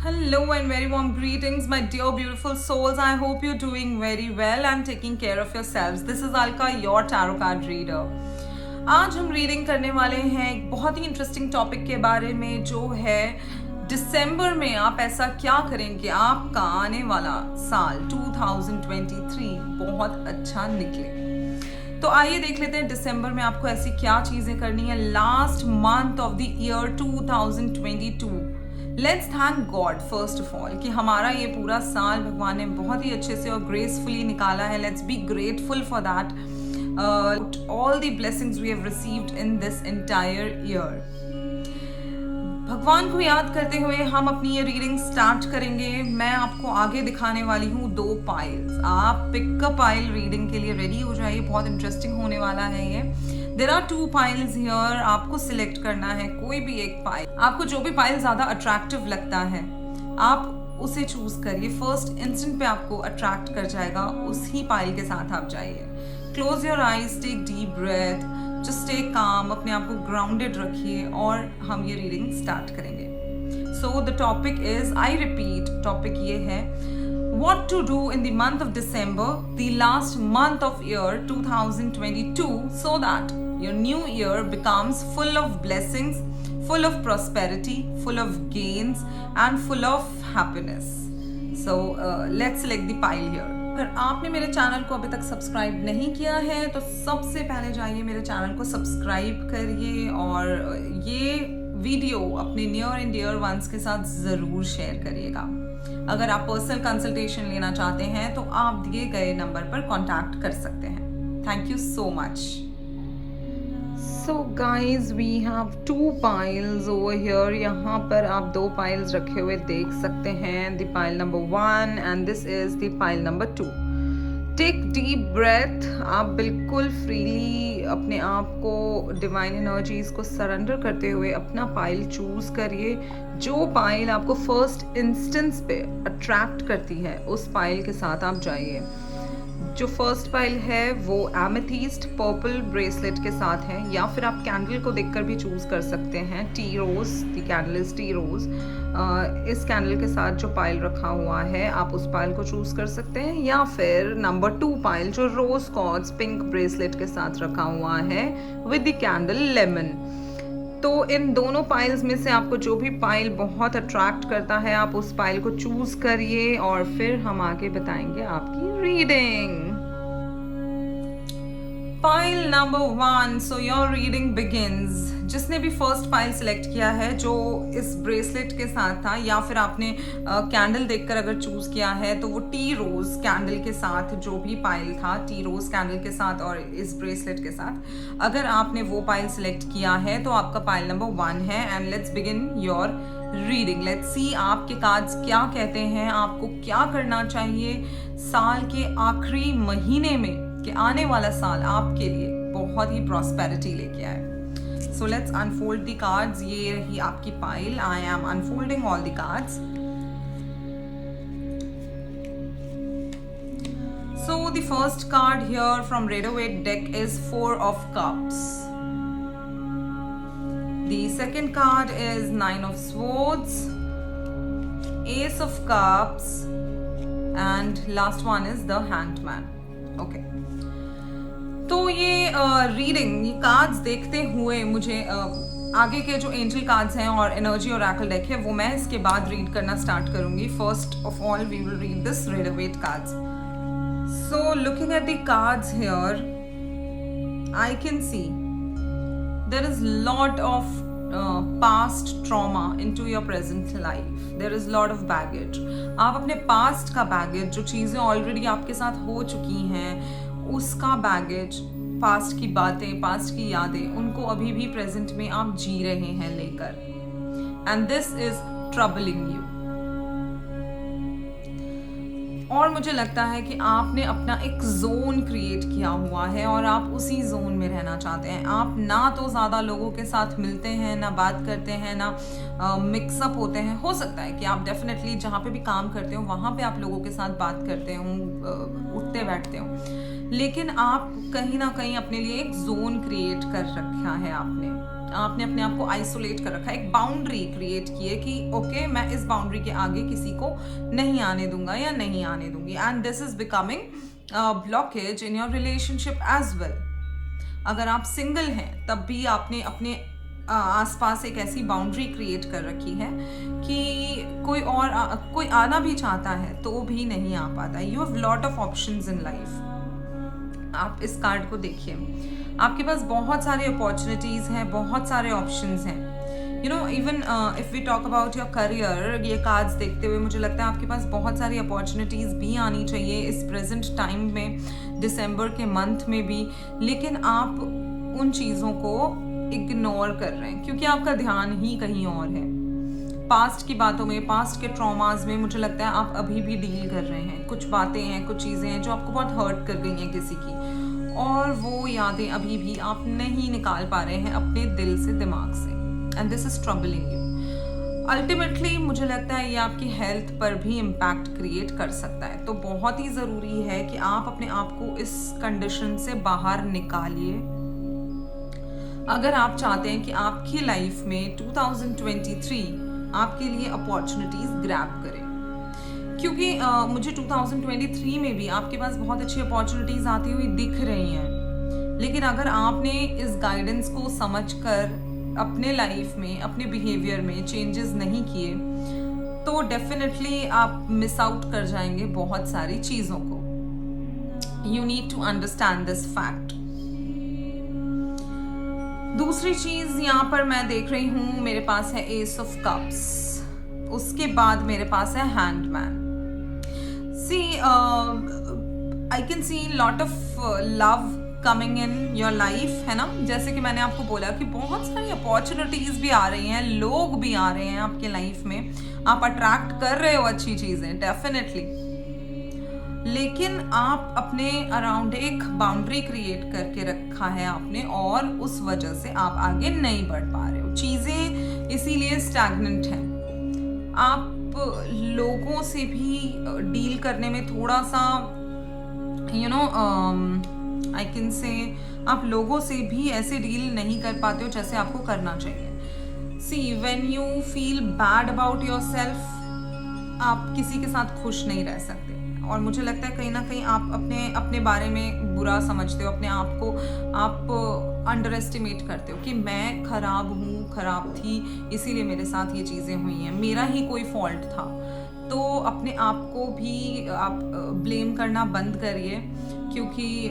Hello and very warm greetings, my dear beautiful souls. I hope you're doing very well and taking care of yourselves. This is Alka, your tarot card reader. आज हम reading करने वाले हैं एक बहुत ही interesting topic के बारे में, जो है दिसंबर में आप ऐसा क्या करेंगे आपका आने वाला साल 2023 बहुत अच्छा निकले। तो आइए देख लेते हैं दिसंबर में आपको ऐसी क्या चीजें करनी है। Last month of the year 2022, let's thank God first of all कि हमारा ये पूरा साल भगवान ने बहुत ही अच्छे से और ग्रेसफुली निकाला है। Let's be grateful for that all the blessings we have received in this entire year. भगवान को याद करते हुए हम अपनी ये रीडिंग स्टार्ट करेंगे। मैं आपको आगे दिखाने वाली हूँ 2 पाइल्स। आप पिक अ पाइल रीडिंग के लिए रेडी हो जाइए, बहुत इंटरेस्टिंग होने वाला है ये। देयर आर 2 पाइल्स हियर, आपको सिलेक्ट करना है कोई भी एक पाइल। आपको जो भी पाइल ज्यादा अट्रैक्टिव लगता है आप उसे चूज करिए। फर्स्ट इंस्टेंट पे आपको अट्रैक्ट कर जाएगा, उसी पाइल के साथ आप जाइए। Close your eyes, take deep breath, just stay calm, अपने आप को ग्राउंडेड रखिए और हम ये रीडिंग स्टार्ट करेंगे। So the topic is, I repeat, topic ये है what to do in the month of December, the last month of year 2022, so that your new year becomes full of blessings, full of prosperity, full of gains and full of happiness. So let's select the pile here. अगर आपने मेरे channel को अभी तक subscribe नहीं किया है तो सबसे पहले जाइए मेरे चैनल को सब्सक्राइब करिए और ये वीडियो अपने नियर एंड डियर वंस के साथ ज़रूर शेयर करिएगा। अगर आप पर्सनल कंसल्टेशन लेना चाहते हैं तो आप दिए गए नंबर पर कांटेक्ट कर सकते हैं। Thank you so much. So guys, we have 2 piles over here. यहाँ पर आप 2 पाइल्स रखे हुए देख सकते हैं। The pile number 1 and this is the pile number 2। Take deep breath. आप बिल्कुल फ्रीली अपने आप को डिवाइन एनर्जीज को सरेंडर करते हुए अपना पाइल चूज करिए। जो पाइल आपको फर्स्ट इंस्टेंस पे अट्रैक्ट करती है उस पाइल के साथ आप जाइए। जो फर्स्ट पाइल है वो एमेथीस्ट पर्पल ब्रेसलेट के साथ है, या फिर आप कैंडल को देखकर भी चूज कर सकते हैं। Tea rose, the candle is tea rose. इस कैंडल के साथ जो पाइल रखा हुआ है आप उस पाइल को चूज कर सकते हैं, या फिर नंबर 2 पाइल जो रोज कॉर्ड्स पिंक ब्रेसलेट के साथ रखा हुआ है विद द कैंडल लेमन। तो इन दोनों पाइल्स में से आपको जो भी पाइल बहुत अट्रैक्ट करता है आप उस पाइल को चूज करिए और फिर हम आगे बताएंगे आपकी reading. Pile number 1, so your reading begins. जिसने भी फर्स्ट पाइल सिलेक्ट किया है जो इस ब्रेसलेट के साथ था, या फिर आपने कैंडल देखकर अगर चूज किया है तो वो टी रोज कैंडल के साथ जो भी पाइल था, टी रोज कैंडल के साथ और इस ब्रेसलेट के साथ, अगर आपने वो पाइल सिलेक्ट किया है तो आपका पाइल नंबर 1 है। And let's begin your reading. Let's see आपके कार्ड्स क्या कहते हैं, आपको क्या करना चाहिए साल के आखिरी महीने में, कि आने वाला साल आपके लिए बहुत ही प्रॉस्पेरिटी लेके आए। So let's unfold the cards. ये रही आपकी pile. I am unfolding all the cards. So the first card here from Rider-Waite deck is 4 of Cups. The second card is 9 of Swords, Ace of Cups, and last one is the Hanged Man. Okay. तो ये reading, ये cards देखते हुए मुझे आगे के जो angel cards हैं और एनर्जी ओरेकल डेक है वो मैं इसके बाद रीड करना स्टार्ट करूंगी। First of all we will read this Rider-Waite cards. So looking at the cards here, I can see there is lot of past trauma into your present life. There is lot of baggage. आप अपने past का baggage, जो चीज़ें already आपके साथ हो चुकी हैं उसका baggage, past की बातें, past की यादें, उनको अभी भी present में आप जी रहे हैं लेकर, and this is troubling you. और मुझे लगता है कि आपने अपना एक जोन क्रिएट किया हुआ है और आप उसी जोन में रहना चाहते हैं। आप ना तो ज़्यादा लोगों के साथ मिलते हैं, ना बात करते हैं, ना मिक्सअप होते हैं। हो सकता है कि आप डेफिनेटली जहाँ पे भी काम करते हो वहाँ पे आप लोगों के साथ बात करते हो, उठते बैठते हो, लेकिन आप कहीं ना कहीं अपने लिए एक जोन क्रिएट कर रखा है आपने। आपने अपने आप को आइसोलेट कर रखा है, एक बाउंड्री क्रिएट की है कि ओके मैं इस बाउंड्री के आगे किसी को नहीं आने दूंगा या नहीं आने दूंगी, and this is becoming blockage in your relationship as well. अगर आप सिंगल हैं तब भी आपने अपने आसपास एक ऐसी बाउंड्री क्रिएट कर रखी है कि कोई आना भी चाहता है तो भी नहीं आ पाता। You have lot of options in life. आप इस कार्ड को देखिए, आपके पास बहुत सारे अपॉर्चुनिटीज हैं, बहुत सारे ऑप्शंस हैं। You know even if we talk about your career, ये कार्ड्स देखते हुए मुझे लगता है आपके पास बहुत सारी अपॉर्चुनिटीज भी आनी चाहिए इस प्रेजेंट टाइम में, दिसंबर के मंथ में भी, लेकिन आप उन चीज़ों को इग्नोर कर रहे हैं क्योंकि आपका ध्यान ही कहीं और है। पास्ट की बातों में, पास्ट के ट्रॉमास में मुझे लगता है आप अभी भी डील कर रहे हैं। कुछ बातें हैं, कुछ चीज़ें हैं जो आपको बहुत हर्ट कर गई हैं किसी की, और वो यादें अभी भी आप नहीं निकाल पा रहे हैं अपने दिल से, दिमाग से, and this is troubling you. Ultimately मुझे लगता है ये आपकी हेल्थ पर भी इम्पैक्ट क्रिएट कर सकता है। तो बहुत ही ज़रूरी है कि आप अपने आप को इस कंडीशन से बाहर निकालिए अगर आप चाहते हैं कि आपकी लाइफ में 2023 आपके लिए अपॉर्चुनिटीज ग्रैब करें। क्योंकि मुझे 2023 में भी आपके पास बहुत अच्छी अपॉर्चुनिटीज आती हुई दिख रही हैं, लेकिन अगर आपने इस गाइडेंस को समझकर अपने लाइफ में, अपने बिहेवियर में चेंजेस नहीं किए तो डेफिनेटली आप मिस आउट कर जाएंगे बहुत सारी चीज़ों को। You need to understand this fact. दूसरी चीज यहाँ पर मैं देख रही हूँ, मेरे पास है एस ऑफ कप्स, उसके बाद मेरे पास है hanged man. See I can see lot of love coming in your life, है ना। जैसे कि मैंने आपको बोला कि बहुत सारी अपॉर्चुनिटीज भी आ रही हैं, लोग भी आ रहे हैं आपके लाइफ में, आप अट्रैक्ट कर रहे हो अच्छी चीजें डेफिनेटली, लेकिन आप अपने अराउंड एक बाउंड्री क्रिएट करके रखा है आपने, और उस वजह से आप आगे नहीं बढ़ पा रहे हो। चीज़ें इसीलिए स्टैग्नेंट हैं। आप लोगों से भी डील करने में थोड़ा सा you know I can say आप लोगों से भी ऐसे डील नहीं कर पाते हो जैसे आपको करना चाहिए। See when you feel bad about your self, आप किसी के साथ खुश नहीं रह सकते, और मुझे लगता है कहीं ना कहीं आप अपने बारे में बुरा समझते हो, अपने आप को आप अंडर एस्टिमेट करते हो कि मैं खराब हूँ, खराब थी, इसीलिए मेरे साथ ये चीज़ें हुई हैं, मेरा ही कोई फॉल्ट था। तो अपने आप को भी आप ब्लेम करना बंद करिए, क्योंकि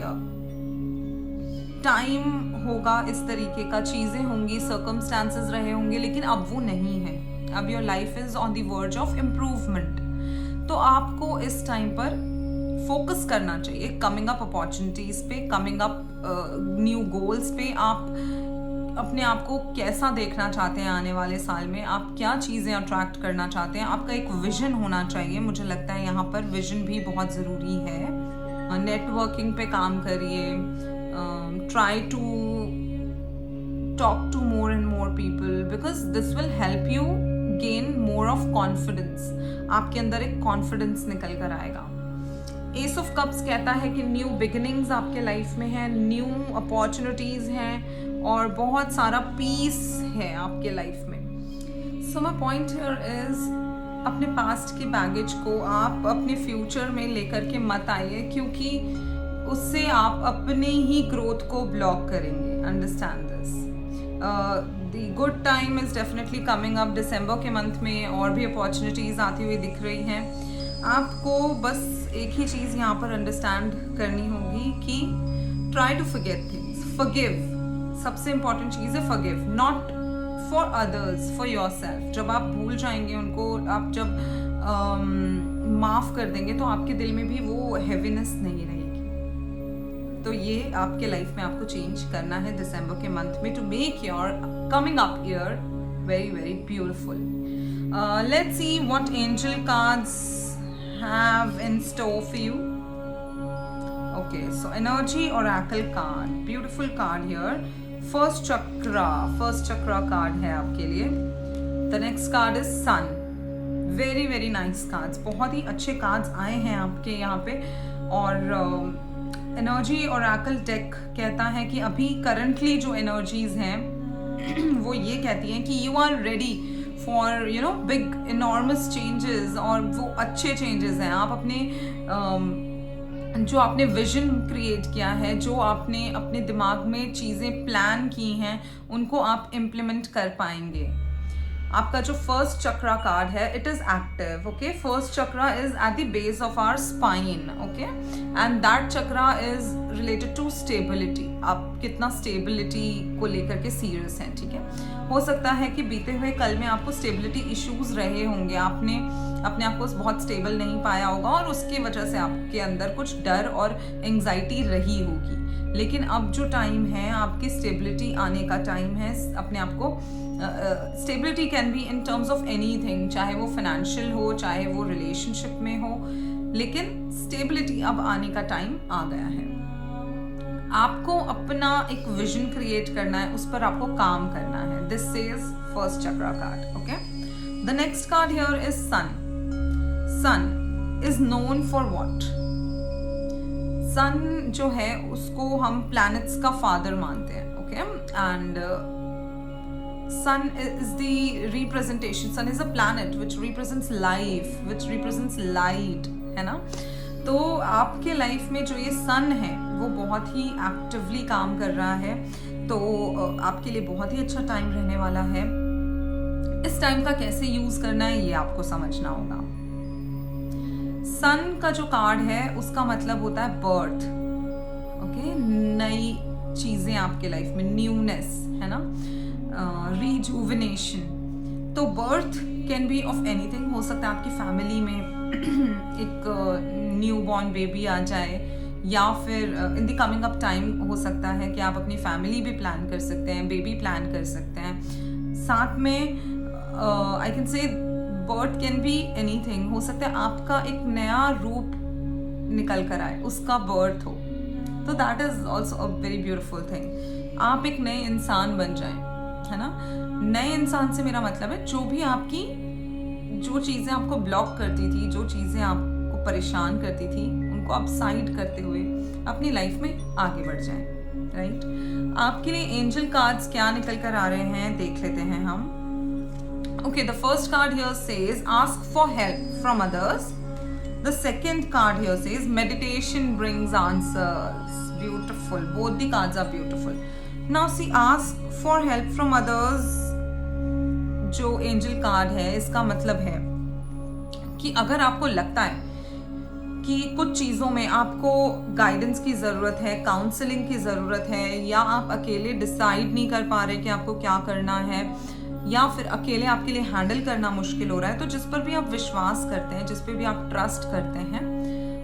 टाइम होगा इस तरीके का, चीज़ें होंगी, सर्कमस्टांसेस रहे होंगे, लेकिन अब वो नहीं है। अब your life is on the verge of improvement. तो आपको इस टाइम पर फोकस करना चाहिए कमिंग अप अपॉर्चुनिटीज पे, कमिंग अप न्यू गोल्स पे। आप अपने आप को कैसा देखना चाहते हैं आने वाले साल में, आप क्या चीज़ें अट्रैक्ट करना चाहते हैं, आपका एक विजन होना चाहिए। मुझे लगता है यहाँ पर विजन भी बहुत ज़रूरी है। नेटवर्किंग पे काम करिए, try to talk to more and more people, because this will help you gain more of confidence. आपके अंदर एक कॉन्फिडेंस निकल कर आएगा। एस ऑफ कप्स कहता है कि न्यू बिगिनिंग्स आपके लाइफ में है, न्यू अपॉर्चुनिटीज हैं, और बहुत सारा पीस है आपके लाइफ में। So my point here is, अपने पास्ट के बैगेज को आप अपने फ्यूचर में लेकर के मत आइए, क्योंकि उससे आप अपने ही ग्रोथ को ब्लॉक करेंगे। Understand this. The good time is definitely coming up. दिसंबर के मंथ में और भी अपॉर्चुनिटीज़ आती हुई दिख रही हैं। आपको बस एक ही चीज़ यहाँ पर अंडरस्टैंड करनी होगी कि try to forget things, forgive. सबसे इंपॉर्टेंट चीज़ है forgive, not for others, for yourself. जब आप भूल जाएंगे उनको, आप जब माफ़ कर देंगे तो आपके दिल में भी वो हैवीनेस नहीं रहेगी। तो ये आपके लाइफ में आपको चेंज करना है दिसंबर के मंथ में, to make your coming up year very very beautiful. Let's see what angel cards have in store for you. Okay, so energy oracle card, beautiful card here. First chakra card है आपके लिए. The next card is sun. Very very nice cards. बहुत ही अच्छे cards आए हैं आपके यहाँ पे. और एनर्जी oracle deck कहता है कि अभी currently जो energies हैं वो ये कहती हैं कि you are ready for you know big enormous changes, और वो अच्छे चेंजेस हैं। आप अपने जो आपने विजन क्रिएट किया है, जो आपने अपने दिमाग में चीज़ें प्लान की हैं, उनको आप इम्प्लीमेंट कर पाएंगे। आपका जो फर्स्ट चक्रा कार्ड है, it is active, okay. First chakra is at the base of our spine, okay, and that chakra is related to stability. आप कितना स्टेबिलिटी को लेकर के सीरियस हैं, ठीक है। हो सकता है कि बीते हुए कल में आपको स्टेबिलिटी इश्यूज रहे होंगे, आपने अपने आप को बहुत स्टेबल नहीं पाया होगा और उसकी वजह से आपके अंदर कुछ डर और एंग्जाइटी रही होगी। लेकिन अब जो टाइम है, आपकी स्टेबिलिटी आने का टाइम है। अपने आप को stability can be in terms of anything, चाहे वो फाइनेंशियल हो, चाहे वो रिलेशनशिप में हो, लेकिन स्टेबिलिटी अब आने का टाइम आ गया है। आपको अपना एक विजन क्रिएट करना है, उस पर आपको काम करना है। This says first chakra card, okay. The next card here is sun. Sun is known for what? Sun जो है उसको हम प्लैनेट्स का फादर मानते हैं, okay, and sun is the representation, sun is a planet which represents life, which represents light, है ना। तो आपके लाइफ में जो ये सन है वो बहुत ही एक्टिवली काम कर रहा है, तो आपके लिए बहुत ही अच्छा टाइम रहने वाला है। इस टाइम का कैसे यूज करना है ये आपको समझना होगा। सन का जो कार्ड है उसका मतलब होता है बर्थ, ओके, नई चीजें आपके लाइफ में, न्यूनेस, है ना, रिजुविनेशन। तो birth can be of anything. हो सकता है आपकी फैमिली में एक न्यू बॉर्न बेबी आ जाए, या फिर in the coming up time हो सकता है कि आप अपनी फैमिली भी प्लान कर सकते हैं, बेबी प्लान कर सकते हैं। साथ में I can say birth can be anything. हो सकता है आपका एक नया रूप निकल कर आए, उसका बर्थ हो, तो that is also a very beautiful thing. आप एक नए इंसान बन जाएं, है ना। नए इंसान से मेरा मतलब है जो भी आपकी, जो चीज़ें आपको ब्लॉक करती थी, जो चीज़ें आपको परेशान करती थी, उनको आप साइड करते हुए अपनी लाइफ में आगे बढ़ जाएं, राइट। आपके लिए एंजल कार्ड्स क्या निकल कर आ रहे हैं देख लेते हैं हम। Okay, the first card here says ask for help from others. The second card here says meditation brings answers. Beautiful, both the cards are beautiful. Now see ask for help from others जो angel card है, इसका मतलब है कि अगर आपको लगता है कि कुछ चीज़ों में आपको गाइडेंस की ज़रूरत है, काउंसलिंग की ज़रूरत है, या आप अकेले डिसाइड नहीं कर पा रहे कि आपको क्या करना है, या फिर अकेले आपके लिए हैंडल करना मुश्किल हो रहा है, तो जिस पर भी आप विश्वास करते हैं, जिस पर भी आप ट्रस्ट करते हैं,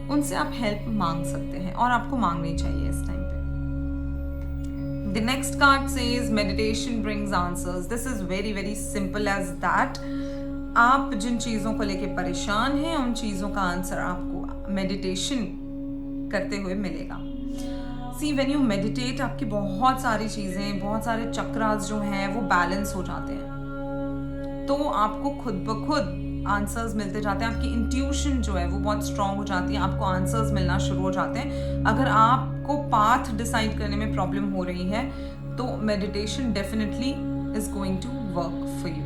उनसे आप हेल्प मांग सकते हैं और आपको मांगनी चाहिए इस टाइम पे। The next card says meditation brings answers. This is very very simple as that. आप जिन चीज़ों को लेके परेशान हैं, उन चीज़ों का आंसर आपको मेडिटेशन करते हुए मिलेगा। See, when you meditate, आपकी बहुत सारी चीज़ें, बहुत सारे चक्रास जो हैं वो बैलेंस हो जाते हैं, तो आपको खुद ब खुद आंसर्स मिलते जाते हैं। आपकी इंट्यूशन जो है वो बहुत स्ट्रांग हो जाती है, आपको आंसर्स मिलना शुरू हो जाते हैं। अगर आपको पाथ डिसाइड करने में प्रॉब्लम हो रही है तो meditation definitely is going to work for you.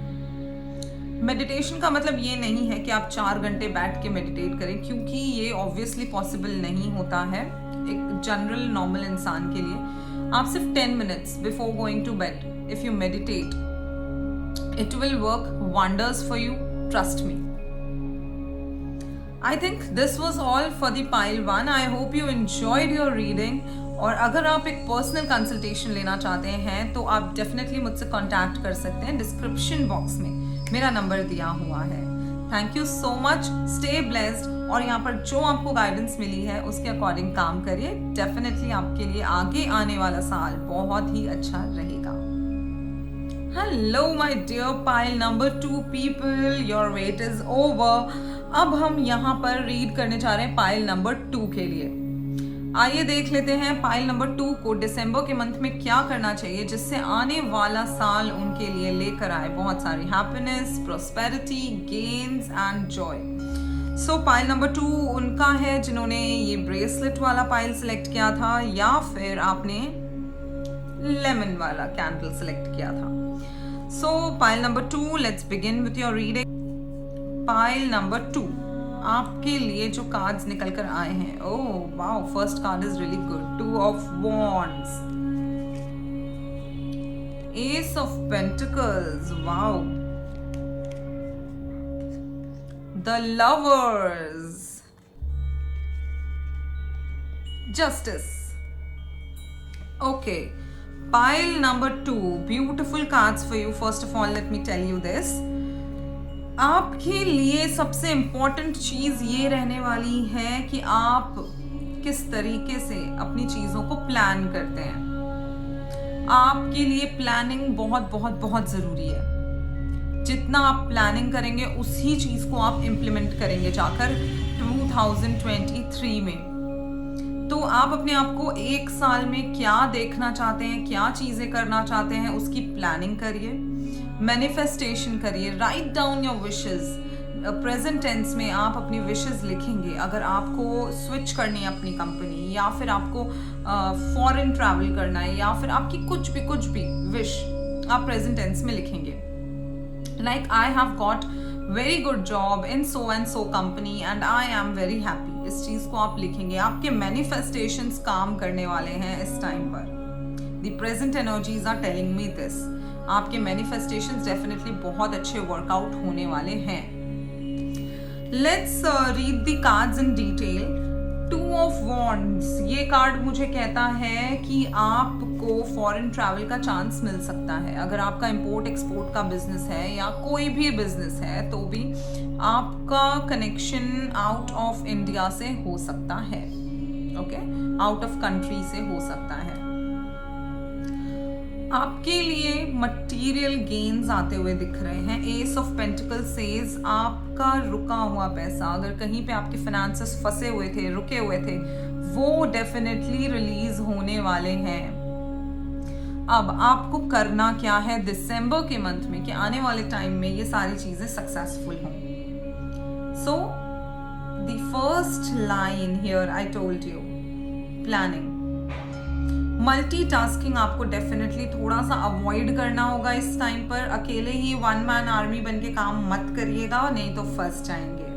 Meditation का मतलब ये नहीं है कि आप 4 घंटे बैठ के मेडिटेट करें, क्योंकि ये ऑब्वियसली पॉसिबल नहीं होता है एक जनरल नॉर्मल इंसान के लिए। आप सिर्फ 10 minutes before going to bed if you meditate, it will work wonders for you, trust me. I think this was all for the pile 1. I hope you enjoyed your reading. और अगर आप एक personal consultation लेना चाहते हैं तो आप definitely मुझसे कांटेक्ट कर सकते हैं। डिस्क्रिप्शन बॉक्स में मेरा नंबर दिया हुआ है। Thank you so much, stay blessed, और यहाँ पर जो आपको गाइडेंस मिली है उसके अकॉर्डिंग काम करिए। डेफिनेटली आपके लिए आगे आने वाला साल बहुत ही अच्छा रहेगा। Hello my dear pile number 2 people, your wait is over. अब हम यहाँ पर रीड करने जा रहे हैं पाइल नंबर 2 के लिए। आइए देख लेते हैं पाइल नंबर 2 को दिसंबर के मंथ में क्या करना चाहिए, जिससे आने वाला साल उनके लिए लेकर आए बहुत सारी happiness, prosperity, gains and Joy. So pile number 2 उनका है जिन्होंने ये ब्रेसलेट वाला पाइल सिलेक्ट किया था, या फिर आपने लेमन वाला कैंडल सिलेक्ट किया था। So pile number 2, let's begin with your reading. Pile number 2, आपके लिए जो कार्ड्स निकल कर आए हैं, oh wow, first card is really good, 2 of Wands, Ace of Pentacles, wow, the Lovers, Justice. Okay, pile number 2, beautiful cards for you. First of all, let me tell you this. आपके लिए सबसे important चीज ये रहने वाली है कि आप किस तरीके से अपनी चीजों को प्लान करते हैं। आपके लिए प्लानिंग बहुत बहुत बहुत जरूरी है। जितना आप प्लानिंग करेंगे उसी चीज को आप इम्प्लीमेंट करेंगे जाकर 2023 में। तो आप अपने आप को एक साल में क्या देखना चाहते हैं, क्या चीजें करना चाहते हैं, उसकी प्लानिंग करिए, मैनिफेस्टेशन करिए, write down your wishes. Present tense में आप अपनी विशेस लिखेंगे। अगर आपको स्विच करनी है अपनी कंपनी, या फिर आपको फॉरेन ट्रैवल करना है, या फिर आपकी कुछ भी विश आप प्रेजेंट टेंस में लिखेंगे। Like I have got very good job in so and so company and I am very happy, इस चीज को आप लिखेंगे। आपके मैनिफेस्टेशंस काम करने वाले हैं इस टाइम पर। The present energies are telling me this. आपके मैनिफेस्टेशंस डेफिनेटली बहुत अच्छे वर्कआउट होने वाले हैं। Let's read the cards in detail. 2 of Wands, ये कार्ड मुझे कहता है कि आपको फॉरेन ट्रैवल का चांस मिल सकता है। अगर आपका इंपोर्ट एक्सपोर्ट का बिजनेस है या कोई भी बिजनेस है तो भी आपका कनेक्शन आउट ऑफ इंडिया से हो सकता है। ओके, आउट ऑफ कंट्री से हो सकता है। आपके लिए मटेरियल गेन्स आते हुए दिख रहे हैं। एस ऑफ पेंटिकल सेज आपका रुका हुआ पैसा, अगर कहीं पे आपके फाइनेंसेस फंसे हुए थे, रुके हुए थे, वो डेफिनेटली रिलीज होने वाले हैं। अब आपको करना क्या है दिसंबर के मंथ में कि आने वाले टाइम में ये सारी चीजें सक्सेसफुल हों। So the first line here I told you, planning. Multitasking आपको डेफिनेटली थोड़ा सा अवॉइड करना होगा इस टाइम पर। अकेले ही 1 man आर्मी बन के काम मत करिएगा, नहीं तो फंस जाएंगे।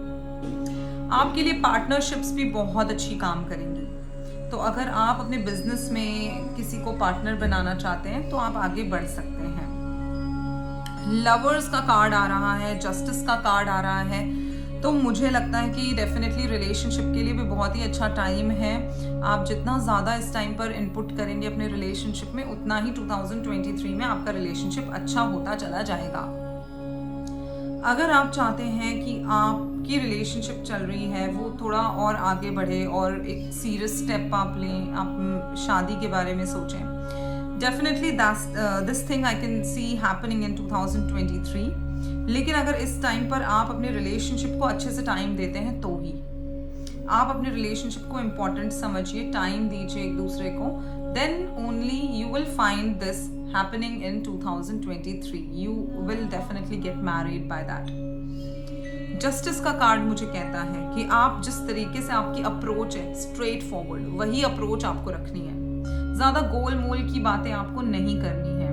आपके लिए पार्टनरशिप्स भी बहुत अच्छी काम करेंगी। तो अगर आप अपने बिजनेस में किसी को पार्टनर बनाना चाहते हैं तो आप आगे बढ़ सकते हैं। लवर्स का कार्ड आ रहा है, जस्टिस का कार्ड आ रहा है। तो मुझे लगता है कि डेफिनेटली रिलेशनशिप के लिए भी बहुत ही अच्छा टाइम है। आप जितना ज़्यादा इस टाइम पर इनपुट करेंगे अपने रिलेशनशिप में, उतना ही 2023 में आपका रिलेशनशिप अच्छा होता चला जाएगा। अगर आप चाहते हैं कि आपकी रिलेशनशिप चल रही है वो थोड़ा और आगे बढ़े और एक सीरियस स्टेप आप लें, आप शादी के बारे में सोचें, definitely this thing I can C happening in 2023। लेकिन अगर इस टाइम पर आप अपने रिलेशनशिप को अच्छे से टाइम देते हैं तो ही आप अपने रिलेशनशिप को इम्पोर्टेंट समझिए, टाइम दीजिए एक दूसरे को, then only you will find this happening in 2023। You will definitely get married by that. Justice का कार्ड मुझे कहता है कि आप जिस तरीके से आपकी अप्रोच है स्ट्रेट फॉरवर्ड, वही अप्रोच आपको रखनी है। ज्यादा गोल मोल की बातें आपको नहीं करनी है।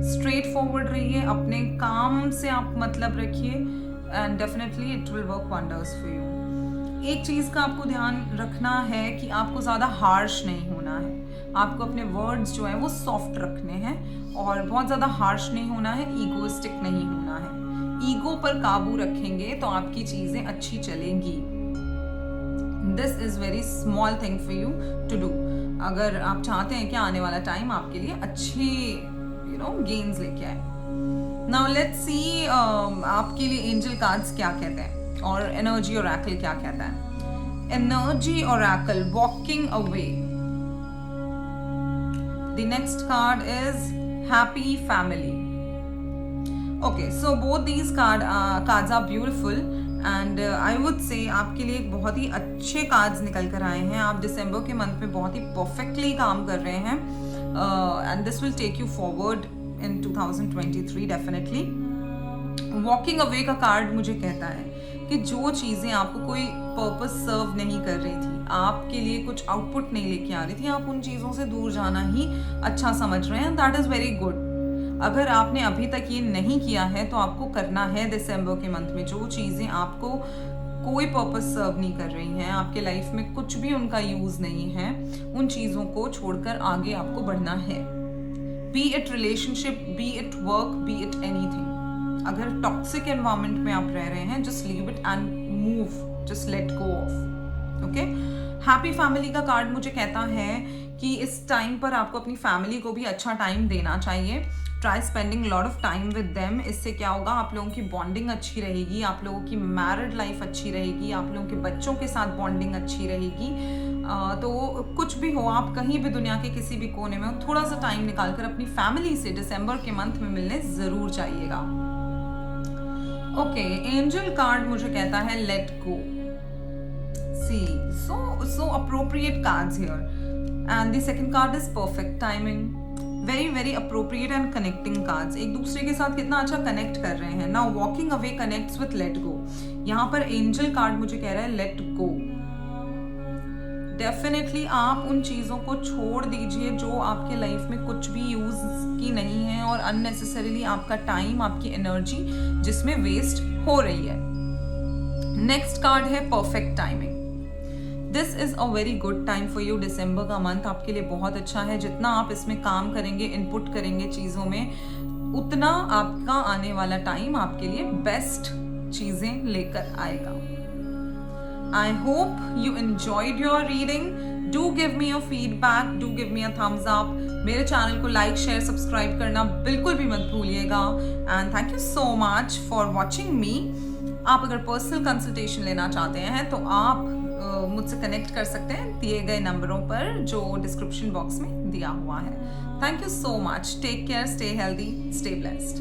स्ट्रेट फॉरवर्ड रहिए, अपने काम से आप मतलब रखिए and definitely it will work wonders for you. एक चीज का आपको ध्यान रखना है कि आपको ज्यादा हार्श नहीं होना है। आपको अपने वर्ड्स जो है वो सॉफ्ट रखने हैं और बहुत ज्यादा हार्श नहीं होना है, ईगोइस्टिक नहीं होना है। ईगो पर काबू रखेंगे तो आपकी चीजें अच्छी चलेंगी। This is very small thing for you to do. अगर आप चाहते हैं कि आने वाला टाइम आपके लिए अच्छी गेन्स लेके आए। नाउ लेट्स सी आपके लिए एंजल कार्ड्स क्या कहते हैं और एनर्जी ओरेकल क्या कहता है। Energy oracle, walking away. The next card is happy family. Okay, so both these cards are beautiful and I would say आपके लिए एक बहुत ही अच्छे कार्ड्स निकल कर आए हैं। आप दिसंबर के मंथ में बहुत ही परफेक्टली काम कर रहे हैं and this will take you forward in 2023 definitely. Walking away का कार्ड मुझे कहता है कि जो चीज़ें आपको कोई पर्पस सर्व नहीं कर रही थी, आपके लिए कुछ आउटपुट नहीं लेके आ रही थी, आप उन चीज़ों से दूर जाना ही अच्छा समझ रहे हैं। That is very good. अगर आपने अभी तक ये नहीं किया है तो आपको करना है दिसंबर के मंथ में। जो चीज़ें आपको कोई पर्पस सर्व नहीं कर रही हैं, आपके लाइफ में कुछ भी उनका यूज़ नहीं है, उन चीज़ों को छोड़कर आगे आपको बढ़ना है। B it relationship, B it work, B it anything. अगर टॉक्सिक एनवायरनमेंट में आप रह रहे हैं, just leave it and move, just let go of. Okay, happy family का कार्ड मुझे कहता है कि इस टाइम पर आपको अपनी फैमिली को भी अच्छा टाइम देना चाहिए। Try spending lot of time with them. इससे क्या होगा, आप लोगों की बॉन्डिंग अच्छी रहेगी, आप लोगों की मैरिड लाइफ अच्छी रहेगी, आप लोगों के बच्चों के साथ बॉन्डिंग अच्छी रहेगी। तो कुछ भी हो, आप कहीं भी दुनिया के किसी भी कोने में हो, थोड़ा सा टाइम निकालकर अपनी फैमिली से दिसंबर के मंथ में मिलने ज़रूर जाइएगा। ओके, एंजल कार्ड मुझे कहता है let go. C so appropriate cards here, and the second card is perfect timing. very appropriate and connecting cards. एक दूसरे के साथ कितना अच्छा कनेक्ट कर रहे हैं। Now walking away connects with let go. यहाँ पर एंजल कार्ड मुझे कह रहा है let go. डेफिनेटली आप उन चीज़ों को छोड़ दीजिए जो आपके लाइफ में कुछ भी यूज की नहीं है और अननेसेसरीली आपका टाइम, आपकी एनर्जी जिसमें वेस्ट हो रही है। नेक्स्ट कार्ड है perfect timing. This is a very good time for you. दिसंबर का मंथ आपके लिए बहुत अच्छा है। जितना आप इसमें काम करेंगे, इनपुट करेंगे चीज़ों में, उतना आपका आने वाला टाइम आपके लिए बेस्ट चीज़ें लेकर आएगा। I hope you enjoyed your reading. Do give me your feedback, do give me a thumbs up. मेरे चैनल को लाइक, शेयर, सब्सक्राइब करना बिल्कुल भी मत भूलिएगा। And thank you so much for watching मी। आप अगर पर्सनल कंसल्टेशन लेना चाहते हैं तो आप मुझसे कनेक्ट कर सकते हैं दिए गए नंबरों पर जो डिस्क्रिप्शन बॉक्स में दिया हुआ है। Thank you so much. Take care, stay healthy, stay blessed.